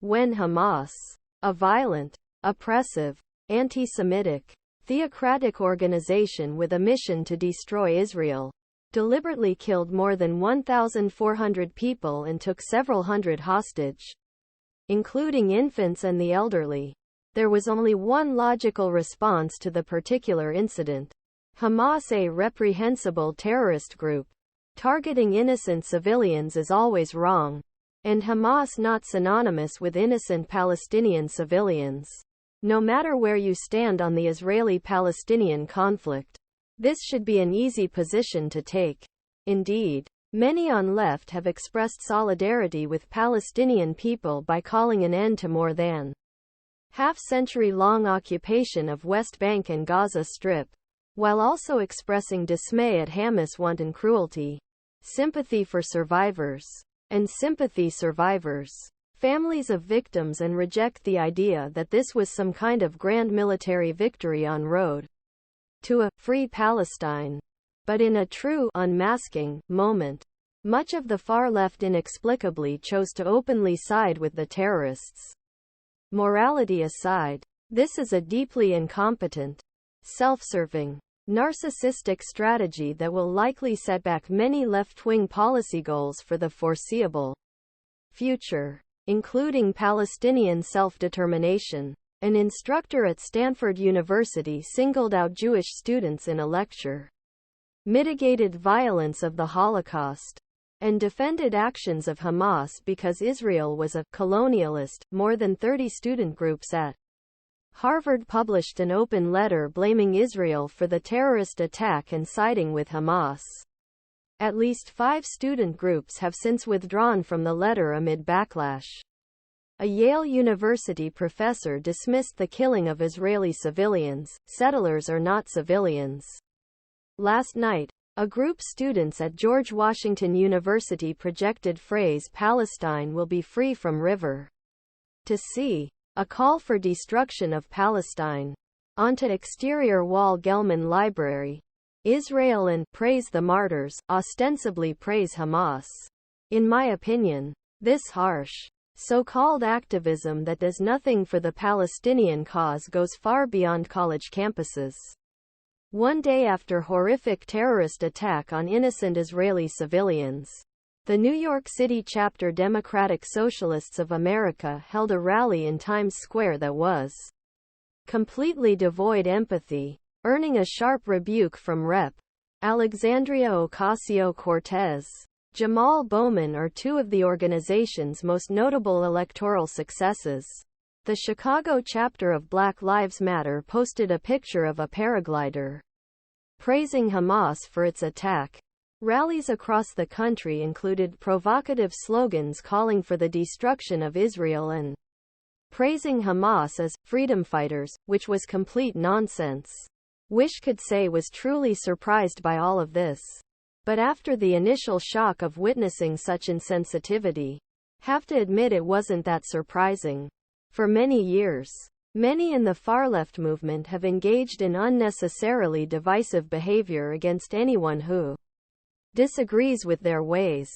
When Hamas, a violent, oppressive, anti-Semitic, theocratic organization with a mission to destroy Israel, deliberately killed more than 1,400 people and took several hundred hostage, including infants and the elderly, there was only one logical response to the particular incident. Hamas, a reprehensible terrorist group, targeting innocent civilians is always wrong, and Hamas not synonymous with innocent Palestinian civilians. No matter where you stand on the Israeli-Palestinian conflict, this should be an easy position to take. Indeed, many on left have expressed solidarity with Palestinian people by calling an end to more than half-century-long occupation of West Bank and Gaza Strip, while also expressing dismay at Hamas' wanton cruelty, sympathy for survivors, and sympathy survivors, families of victims, and reject the idea that this was some kind of grand military victory on road to a free Palestine. But in a true unmasking moment, much of the far left inexplicably chose to openly side with the terrorists. Morality aside, this is a deeply incompetent, self-serving, narcissistic strategy that will likely set back many left-wing policy goals for the foreseeable future, including Palestinian self-determination. An instructor at Stanford University singled out Jewish students in a lecture, mitigated violence of the Holocaust, and defended actions of Hamas because Israel was a colonialist. More than 30 student groups at Harvard published an open letter blaming Israel for the terrorist attack and siding with Hamas. At least 5 student groups have since withdrawn from the letter amid backlash. A Yale University professor dismissed the killing of Israeli civilians. Settlers are not civilians. Last night, a group students at George Washington University projected phrase Palestine will be free from river to sea, a call for destruction of Palestine, onto exterior wall Gelman Library, Israel, and praise the Martyrs, ostensibly praise Hamas. In my opinion, this harsh, so-called activism that does nothing for the Palestinian cause goes far beyond college campuses. One day after horrific terrorist attack on innocent Israeli civilians, the New York City chapter Democratic Socialists of America held a rally in Times Square that was completely devoid empathy, earning a sharp rebuke from Rep. Alexandria Ocasio-Cortez. Jamaal Bowman are two of the organization's most notable electoral successes. The Chicago chapter of Black Lives Matter posted a picture of a paraglider praising Hamas for its attack. Rallies across the country included provocative slogans calling for the destruction of Israel and praising Hamas as freedom fighters, which was complete nonsense. Wish could say was truly surprised by all of this. But after the initial shock of witnessing such insensitivity, have to admit it wasn't that surprising. For many years, many in the far-left movement have engaged in unnecessarily divisive behavior against anyone who disagrees with their ways.